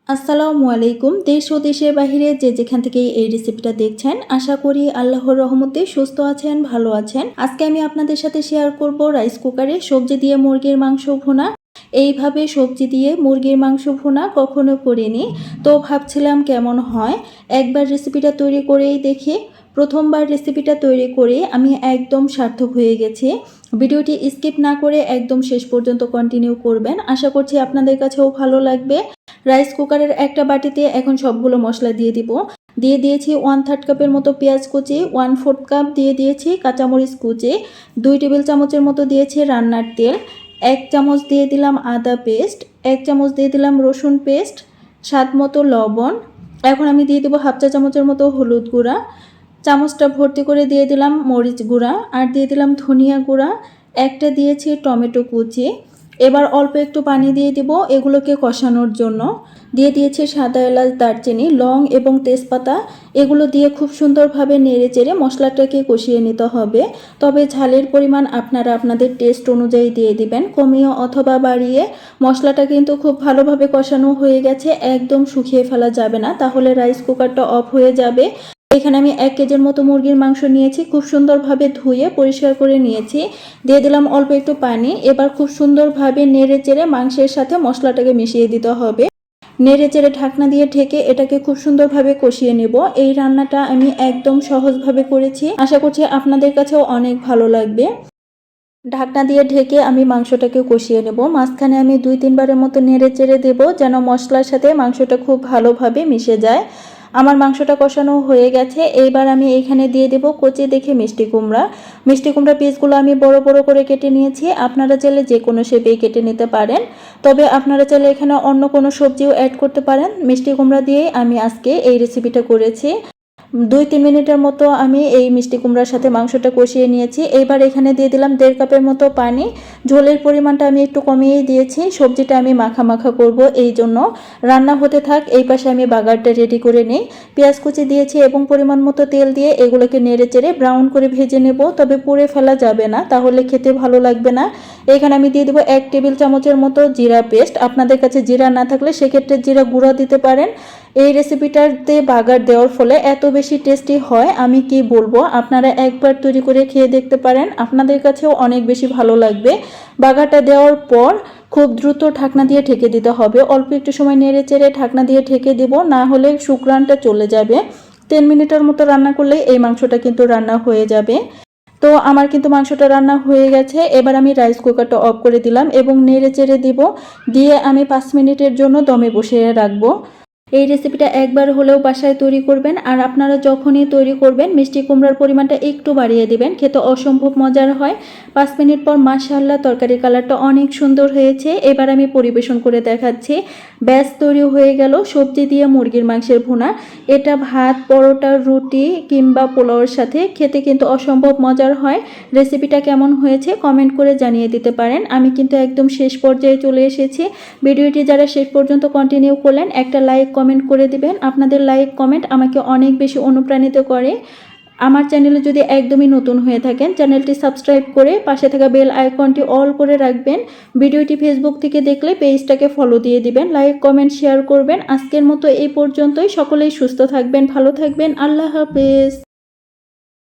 আসসালামু আলাইকুম। দেশ ও দেশের বাহিরে যে যেখান থেকে এই রেসিপিটা দেখছেন, আশা করি আল্লাহর রহমতে সুস্থ আছেন, ভালো আছেন। আজকে আমি আপনাদের সাথে শেয়ার করব রাইস কুকারে সবজি দিয়ে মুরগির মাংস ভুনা। এইভাবে সবজি দিয়ে মুরগির মাংস ভুনা কখনো করিনি, তো ভাবছিলাম কেমন হয়। একবার রেসিপিটা তৈরি করেই দেখি। প্রথমবার রেসিপিটা তৈরি করে আমি একদম সার্থক হয়ে গেছি। ভিডিওটি স্কিপ না করে একদম শেষ পর্যন্ত কন্টিনিউ করবেন, আশা করছি আপনাদের কাছেও ভালো লাগবে। রাইস কুকারের একটা বাটিতে এখন সবগুলো মশলা দিয়ে দিব। দিয়ে দিয়েছি 1/3 কাপের মতো পেঁয়াজ কুচি, 1/4 কাপ দিয়ে দিয়েছি কাঁচামরিচ কুচি, 2 টেবিল চামচের মতো দিয়েছি রান্নার তেল, 1 চামচ দিয়ে দিলাম আদা পেস্ট, 1 চামচ দিয়ে দিলাম রসুন পেস্ট, স্বাদ মতো লবণ। এখন আমি দিয়ে দেবো 1/2 চা চামচের মতো হলুদ গুঁড়া, চামচটা ভর্তি করে দিয়ে দিলাম মরিচ গুঁড়া, আর দিয়ে দিলাম ধনিয়া গুঁড়া, একটা দিয়েছি টমেটো কুচি। এবার অল্প একটু পানি দিয়ে দিব এগুলোকে কষানোর জন্য। দিয়ে দিয়েছি সাদা এলাচ, দারচিনি, লং এবং তেজপাতা। এগুলো দিয়ে খুব সুন্দরভাবে নেড়ে চেড়ে মশলাটাকে কষিয়ে নিতে হবে। তবে ঝালের পরিমাণ আপনারা আপনাদের টেস্ট অনুযায়ী দিয়ে দিবেন, কমিয়ে অথবা বাড়িয়ে। মশলাটা কিন্তু খুব ভালোভাবে কষানো হয়ে গেছে, একদম শুকিয়ে ফেলা যাবে না, তাহলে রাইস কুকারটা অফ হয়ে যাবে। এখানে আমি 1 কেজির মতো মুরগির মাংস নিয়েছি, খুব সুন্দরভাবে ধুয়ে পরিষ্কার করে নিয়েছি। দিয়ে দিলাম অল্প একটু পানি। এবার খুব সুন্দরভাবে নেড়ে চেড়ে মাংসের সাথে মশলাটাকে মিশিয়ে দিতে হবে। নেড়ে চেড়ে ঢাকনা দিয়ে ঢেকে এটাকে খুব সুন্দরভাবে কষিয়ে নেব। এই রান্নাটা আমি একদম সহজভাবে করেছি, আশা করছি আপনাদের কাছেও অনেক ভালো লাগবে। ঢাকনা দিয়ে ঢেকে আমি মাংসটাকে কষিয়ে নেব। মাঝখানে আমি 2-3 বারের মতো নেড়ে চেড়ে দেবো, যেন মশলার সাথে মাংসটা খুব ভালোভাবে মিশে যায়। আমার মাংসটা কষানো হয়ে গেছে। এইবার আমি এইখানে দিয়ে দেব কচি দেখে মিষ্টি কুমড়া। মিষ্টি কুমড়া পিসগুলো আমি বড় বড় করে কেটে নিয়েছি। আপনারা চাইলে যে কোনো শেপেই কেটে নিতে পারেন, তবে আপনারা চাইলে এখানে অন্য কোনো সবজিও অ্যাড করতে পারেন। মিষ্টি কুমড়া দিয়েই আমি আজকে এই রেসিপিটা করেছি। 2-3 মিনিটের মতো আমি এই মিষ্টি কুমড়ার সাথে মাংসটা কষিয়ে নিয়েছি। এইবার এখানে দিয়ে দিলাম 1.5 কাপের মতো পানি। ঝোলের পরিমাণটা আমি একটু কমিয়েই দিয়েছি, সবজিটা আমি মাখা মাখা করব, এই জন্য। রান্না হতে থাক, এই পাশে আমি বাগারটা রেডি করে নিই। পেঁয়াজ কুচি দিয়েছি এবং পরিমাণ মতো তেল দিয়ে এগুলোকে নেড়ে চেড়ে ব্রাউন করে ভেজে নেব, তবে পুড়ে ফেলা যাবে না, তাহলে খেতে ভালো লাগবে না। এখানে আমি দিয়ে দেবো 1 টেবিল চামচের মতো জিরা পেস্ট। আপনাদের কাছে জিরা না থাকলে সেক্ষেত্রে জিরা গুঁড়া দিতে পারেন। এই রেসিপিটাতে বাগার দেওয়ার ফলে এত বেশি টেস্টি হয়, আমি কি বলবো। আপনারা একবার তৈরি করে খেয়ে দেখতে পারেন, আপনাদের কাছেও অনেক বেশি ভালো লাগবে। বাগারটা দেওয়ার পর খুব দ্রুত ঢাকনা দিয়ে ঢেকে দিতে হবে। অল্প একটু সময় নেড়ে চেড়ে ঢাকনা দিয়ে ঢেকে দেব, না হলে শুকরানটা চলে যাবে। 3 মিনিটের মতো রান্না করলেই এই মাংসটা কিন্তু রান্না হয়ে যাবে। তো আমার কিন্তু মাংসটা রান্না হয়ে গেছে। এবার আমি রাইস কুকারটা অফ করে দিলাম এবং নেড়ে চেড়ে দিব। দিয়ে আমি 5 মিনিটের জন্য দমে বসিয়ে রাখবো। এই রেসিপিটা একবার হলেও বাসায় তৈরি করবেন, আর আপনারা যখনই তৈরি করবেন মিষ্টি কুমড়ার পরিমাণটা একটু বাড়িয়ে দিবেন, খেতে অসম্ভব মজার হয়। 5 মিনিট পর মাশাআল্লাহ তরকারি কালারটা অনেক সুন্দর হয়েছে। এবার আমি পরিবেশন করে দেখাচ্ছি। ব্যাস তৈরি হয়ে গেল সবজি দিয়ে মুরগির মাংসের ভুনা। এটা ভাত, পরোটা, রুটি কিংবা পোলাওয়ের সাথে খেতে কিন্তু অসম্ভব মজার হয়। রেসিপিটা কেমন হয়েছে কমেন্ট করে জানিয়ে দিতে পারেন। আমি কিন্তু একদম শেষ পর্যায়ে চলে এসেছি। ভিডিওটি যারা শেষ পর্যন্ত কন্টিনিউ করলেন, একটা লাইক কমেন্ট করে দিবেন। আপনাদের লাইক কমেন্ট আমাকে অনেক বেশি অনুপ্রাণিত করে। আমার চ্যানেলে যদি একদমই নতুন হয়ে থাকেন, চ্যানেলটি সাবস্ক্রাইব করে পাশে থাকা বেল আইকনটি অল করে রাখবেন। ভিডিওটি ফেসবুক থেকে দেখলে পেজটাকে ফলো দিয়ে দিবেন, লাইক কমেন্ট শেয়ার করবেন। আজকের মতো এই পর্যন্তই। সকলেই সুস্থ থাকবেন, ভালো থাকবেন। আল্লাহ হাফেজ।